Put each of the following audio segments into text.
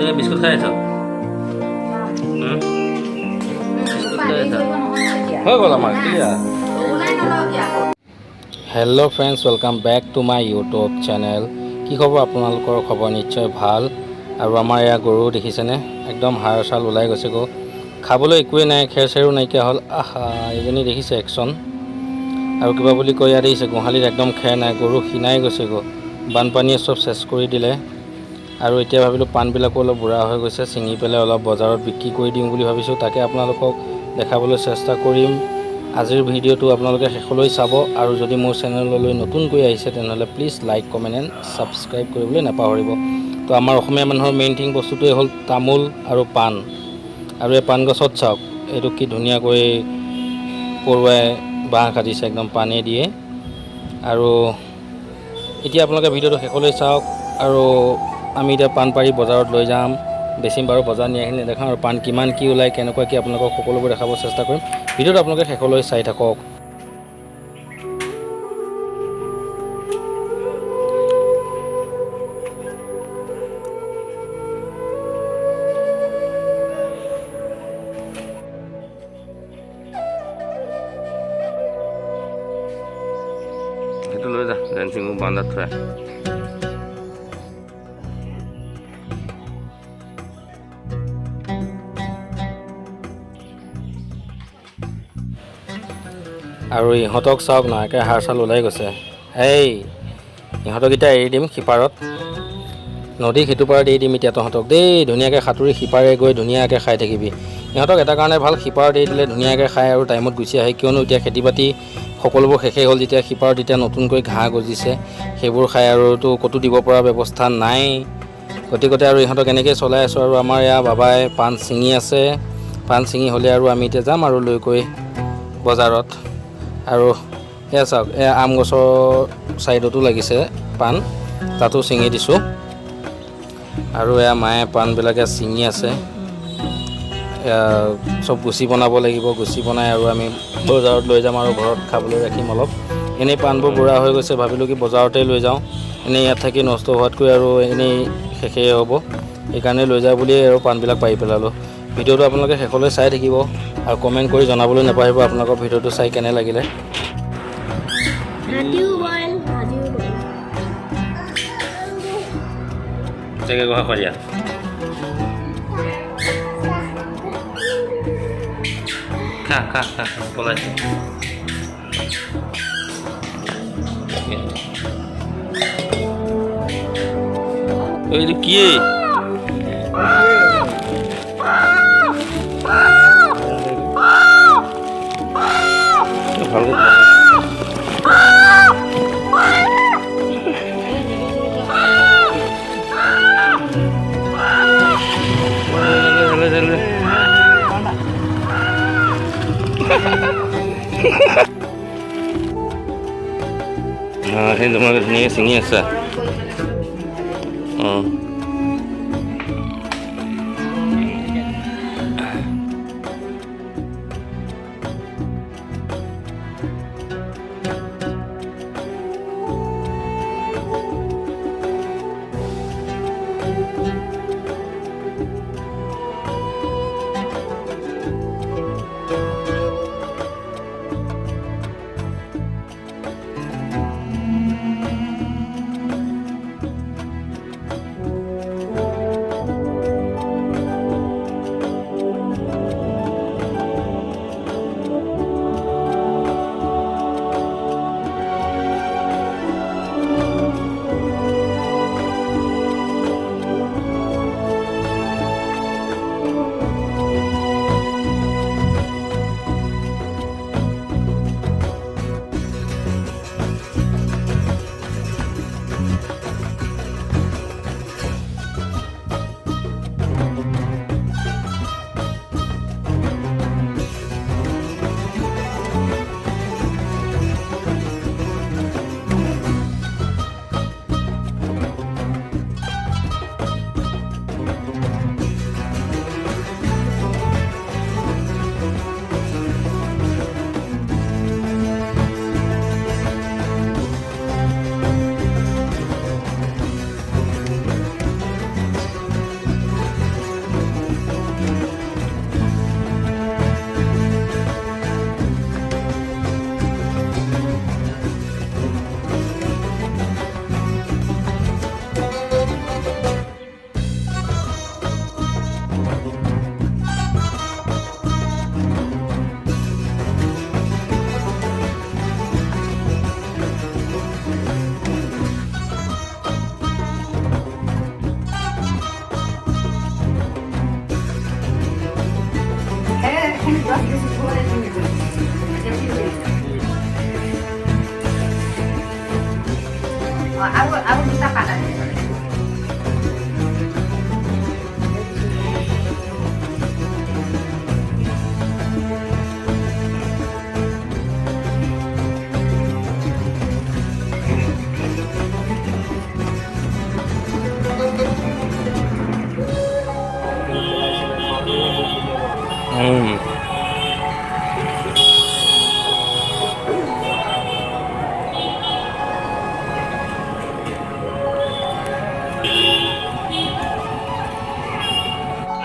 তুমি বিস্কুট খাই আছ বিস্কুট খাই আছ হৈ গ'ল আমাৰ clear hello' friends welcome back to my YouTube channel কি খবৰ আপোনালোকৰ খবৰ নিশ্চয় ভাল আৰু আমাৰ এয়া গৰু দেখিছেনে একদম হাড় ছাল ওলাই গৈছে গো খাবলৈ একোৱে নাই খেৰ চেৰো নাইকিয়া হ'ল আহা এজনী দেখিছে একশ্যন আৰু কিবা বুলি কৈ ইয়াত দেখিছে গোহালিত একদম খেৰ নাই গৰু খিনাই গৈছে গো বানপানীয়ে চব চেছ কৰি দিলে আৰু এতিয়া ভাবিলোঁ পাণবিলাকো অলপ বুঢ়া হৈ গৈছে ছিঙি পেলাই অলপ বজাৰত বিক্ৰী কৰি দিওঁ বুলি ভাবিছোঁ তাকে আপোনালোকক দেখাবলৈ চেষ্টা কৰিম আজিৰ ভিডিঅ'টো আপোনালোকে শেষলৈ চাব আৰু যদি মোৰ চেনেললৈ নতুনকৈ আহিছে তেনেহ'লে please like comment and subscribe কৰিবলৈ নাপাহৰিব তো আমাৰ অসমীয়া মানুহৰ মেইন থিং বস্তুটোৱে হ'ল তামোল আৰু পাণ আৰু এই পাণ গছত চাওক এইটো কি ধুনীয়াকৈ পৰুৱাই বাঁহ কাটিছে একদম পানী দিয়ে আৰু এতিয়া আপোনালোকে ভিডিঅ'টো শেষলৈ চাওক আৰু আমি এতিয়া পাণ পাৰি বজাৰত লৈ যাম বেচিম বাৰু বজাৰ নিয়াখিনি নেদেখাওঁ আৰু পাণ কিমান কি ওলায় কেনেকুৱা কি আপোনালোকক সকলোবোৰ দেখাব চেষ্টা কৰিম ভিডিঅ'টো আপোনালোকে শেষলৈ চাই থাকক সেইটো লৈ যা ডেন্সিং বান্দাত থৈ আৰু ইহঁতক চাওক না একে হাড় ছাল ওলাই গৈছে এই ইহঁতক এতিয়া এৰি দিম সিপাৰত নদী সিটো পাৰত এৰি দিম এতিয়া তহঁতক দেই ধুনীয়াকৈ সাঁতুৰি সিপাৰে গৈ ধুনীয়াকৈ খাই থাকিবি ইহঁতক এটা কাৰণে ভাল সিপাৰত এৰি দিলে ধুনীয়াকৈ খায় আৰু টাইমত গুচি আহে কিয়নো এতিয়া খেতি বাতি সকলোবোৰ শেষেই হ'ল যেতিয়া সিপাৰত এতিয়া নতুনকৈ ঘাঁহ গজিছে সেইবোৰ খাই আৰুতো ক'তো দিব পৰা ব্যৱস্থা নাই গতিকতে আৰু ইহঁতক এনেকৈ চলাই আছোঁ আৰু আমাৰ এয়া বাবাই পাণ ছিঙি আছে পাণ ছিঙি হ'লে আৰু আমি এতিয়া যাম আৰু লৈ গৈ বজাৰত আৰু এয়া চাওক এয়া আম গছৰ ছাইডতো লাগিছে পাণ তাতো ছিঙি দিছোঁ আৰু এয়া মায়ে পাণবিলাকে ছিঙি আছে চব গুচি বনাব লাগিব গুচি বনাই আৰু আমি বজাৰত লৈ যাম আৰু ঘৰত খাবলৈ ৰাখিম অলপ এনেই পাণবোৰ বুঢ়া হৈ গৈছে ভাবিলোঁ কি বজাৰতে লৈ যাওঁ এনেই ইয়াত থাকি নষ্ট হোৱাতকৈ আৰু এনেই শেষেই হ'ব সেইকাৰণে লৈ যাওঁ বুলিয়েই আৰু পাণবিলাক পাৰি পেলালোঁ ভিডিঅ'টো আপোনালোকে শেষলৈ চাই থাকিব আৰু কমেণ্ট কৰি জনাবলৈ নাপাহৰিব আপোনালোকৰ ভিডিঅ'টো চাই কেনে লাগিলে খা খা খা পলাইছে এইটো কি ভালকৈ সেই তোমালোকে ধুনীয়াকৈ ছিঙি আছা অঁ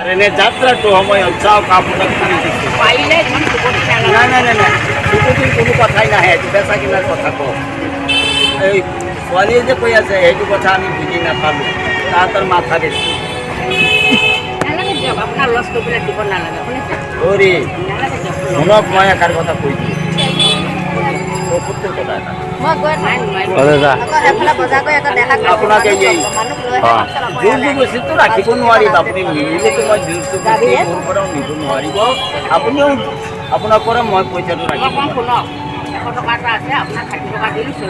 ট্ৰেইনে যাত্ৰাটো সময়ত যাওক আপোনাক কৰি দিছোঁ। পাৰিলে ইমান চুকতি নাই নাই নাই নাই চুকুতিৰ কোনো কথাই নাহে, এইটো বেচা কিনাৰ কথা কওঁ। এই ছোৱালীয়ে যে কৈ আছে সেইটো কথা আমি বুজি নাপালোঁ, তাহাঁতৰ মাথা বেছি। নালাগে দিয়ক, আপোনাৰ লছ কৰিবলৈ দিব নালাগে, শুনিছে? অৰে নালাগে দিয়ক। শুনক, মই এষাৰ কথা কৈ দিওঁ, সত্তৰ কথা এটা। মই গৈ নাই নোৱাৰিম। অলে যা সেইফালে বজাৰ কৰি এটা দেখা আপোনাক এই মানুহ লৈ অঁ যোনটো বস্তুটো ৰাখিব নোৱাৰিব, আপুনি নিমিলেতো মই যোনটো বস্তু মোৰ পৰাও নিব নোৱাৰিব। আপুনিও আপোনাৰ পৰা মই পইচাটো ৰাখিব অকণ নোৱাৰিম। শুনক, 100 টকা এটা আছে, আপোনাক 60 টকা দিলোঁ, চলি